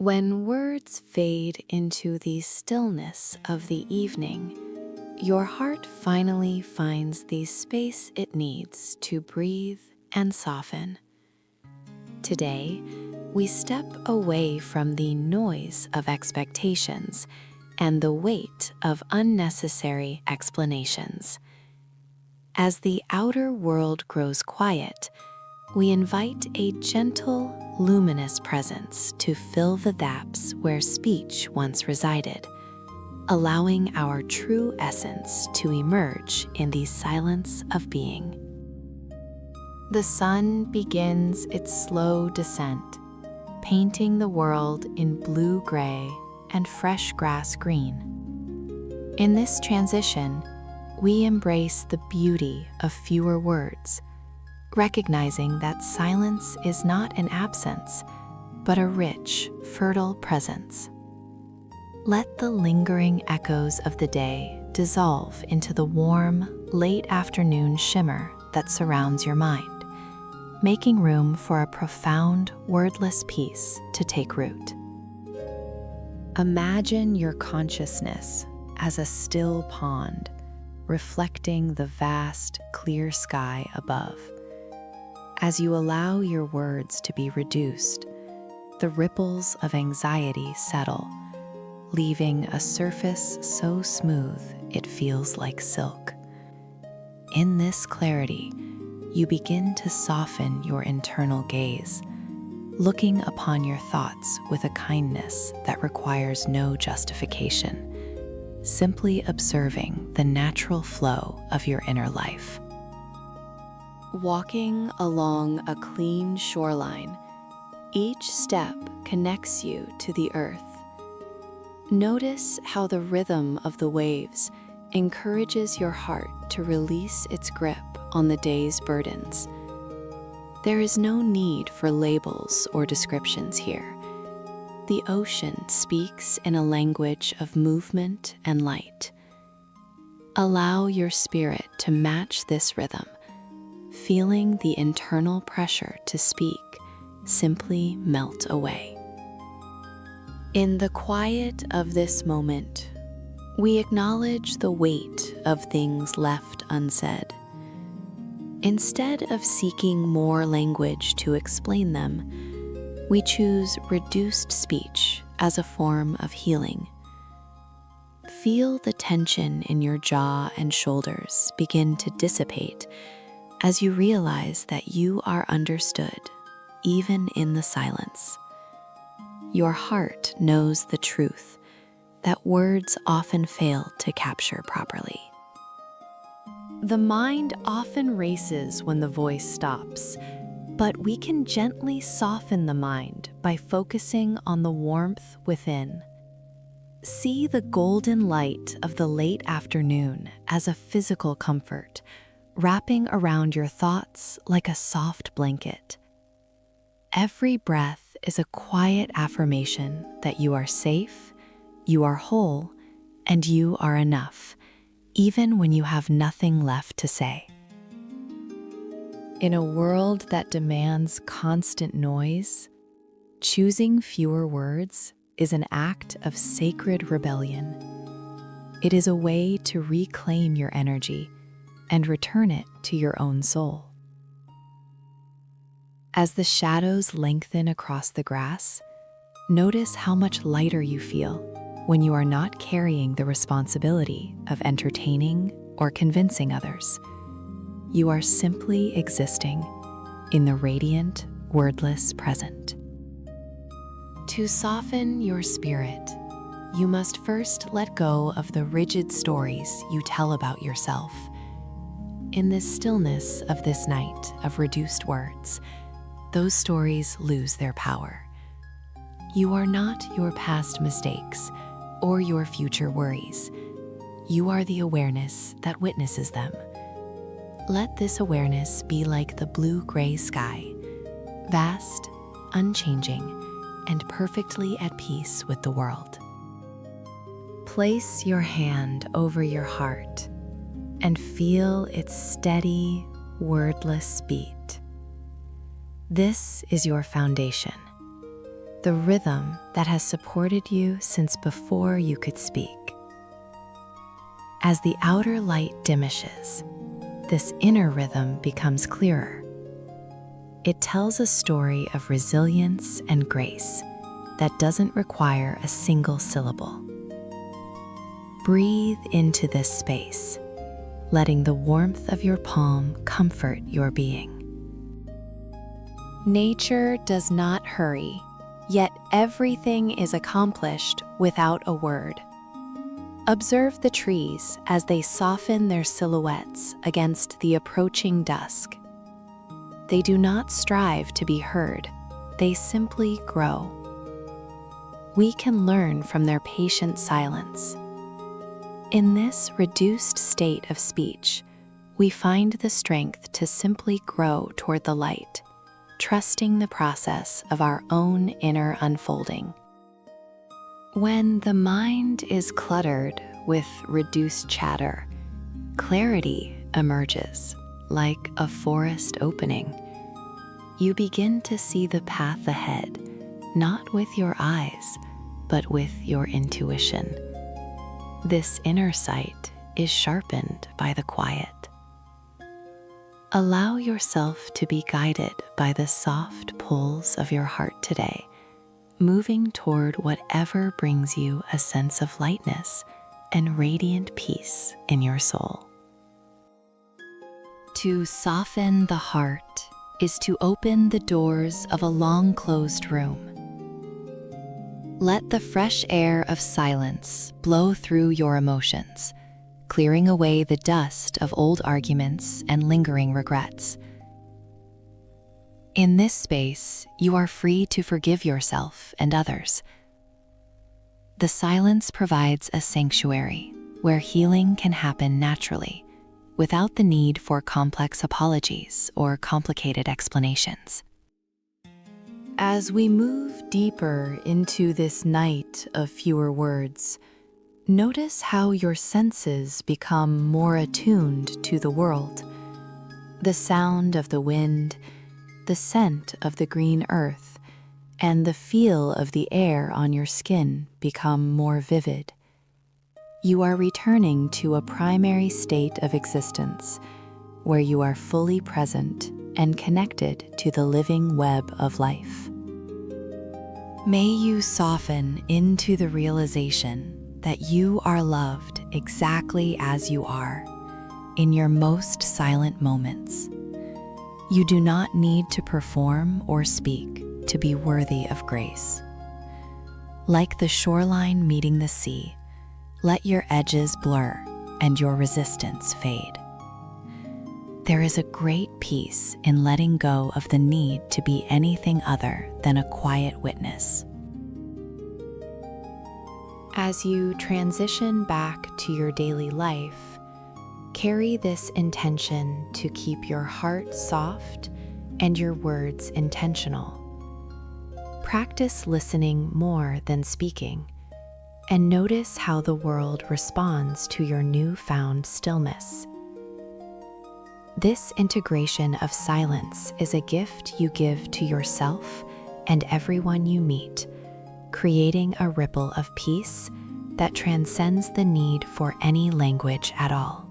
When words fade into the stillness of the evening, your heart finally finds the space it needs to breathe and soften. Today, we step away from the noise of expectations and the weight of unnecessary explanations. As the outer world grows quiet, we invite a gentle, luminous presence to fill the gaps where speech once resided, allowing our true essence to emerge in the silence of being. The sun begins its slow descent, painting the world in blue-gray and fresh grass green. In this transition, we embrace the beauty of fewer words, recognizing that silence is not an absence, but a rich, fertile presence. Let the lingering echoes of the day dissolve into the warm, late afternoon shimmer that surrounds your mind, making room for a profound, wordless peace to take root. Imagine your consciousness as a still pond, reflecting the vast, clear sky above. As you allow your words to be reduced, the ripples of anxiety settle, leaving a surface so smooth it feels like silk. In this clarity, you begin to soften your internal gaze, looking upon your thoughts with a kindness that requires no justification, simply observing the natural flow of your inner life. Walking along a clean shoreline, each step connects you to the earth. Notice how the rhythm of the waves encourages your heart to release its grip on the day's burdens. There is no need for labels or descriptions here. The ocean speaks in a language of movement and light. Allow your spirit to match this rhythm, feeling the internal pressure to speak simply melt away. In the quiet of this moment, we acknowledge the weight of things left unsaid. Instead of seeking more language to explain them, we choose reduced speech as a form of healing. Feel the tension in your jaw and shoulders begin to dissipate as you realize that you are understood, even in the silence. Your heart knows the truth that words often fail to capture properly. The mind often races when the voice stops, but we can gently soften the mind by focusing on the warmth within. See the golden light of the late afternoon as a physical comfort, wrapping around your thoughts like a soft blanket. Every breath is a quiet affirmation that you are safe, you are whole, and you are enough, even when you have nothing left to say. In a world that demands constant noise, choosing fewer words is an act of sacred rebellion. It is a way to reclaim your energy and return it to your own soul. As the shadows lengthen across the grass, notice how much lighter you feel when you are not carrying the responsibility of entertaining or convincing others. You are simply existing in the radiant, wordless present. To soften your spirit, you must first let go of the rigid stories you tell about yourself. In this stillness of this night of reduced words, those stories lose their power. You are not your past mistakes or your future worries. You are the awareness that witnesses them. Let this awareness be like the blue-gray sky, vast, unchanging, and perfectly at peace with the world. Place your hand over your heart and feel its steady, wordless beat. This is your foundation. the rhythm that has supported you since before you could speak. As the outer light diminishes, this inner rhythm becomes clearer. It tells a story of resilience and grace that doesn't require a single syllable. Breathe into this space, letting the warmth of your palm comfort your being. Nature does not hurry, yet everything is accomplished without a word. Observe the trees as they soften their silhouettes against the approaching dusk. They do not strive to be heard, they simply grow. We can learn from their patient silence. In this reduced state of speech, we find the strength to simply grow toward the light, trusting the process of our own inner unfolding. When the mind is cluttered with reduced chatter, clarity emerges like a forest opening. You begin to see the path ahead, not with your eyes, but with your intuition. This inner sight is sharpened by the quiet. Allow yourself to be guided by the soft pulls of your heart today, moving toward whatever brings you a sense of lightness and radiant peace in your soul. To soften the heart is to open the doors of a long-closed room. Let the fresh air of silence blow through your emotions, clearing away the dust of old arguments and lingering regrets. In this space, you are free to forgive yourself and others. The silence provides a sanctuary where healing can happen naturally, without the need for complex apologies or complicated explanations. As we move deeper into this night of fewer words, notice how your senses become more attuned to the world. The sound of the wind, the scent of the green earth, and the feel of the air on your skin become more vivid. You are returning to a primary state of existence, where you are fully present and connected to the living web of life. May you soften into the realization that you are loved exactly as you are, in your most silent moments. You do not need to perform or speak to be worthy of grace. Like the shoreline meeting the sea, let your edges blur and your resistance fade. There is a great peace in letting go of the need to be anything other than a quiet witness. As you transition back to your daily life, carry this intention to keep your heart soft and your words intentional. Practice listening more than speaking, and notice how the world responds to your newfound stillness. This integration of silence is a gift you give to yourself and everyone you meet, creating a ripple of peace that transcends the need for any language at all.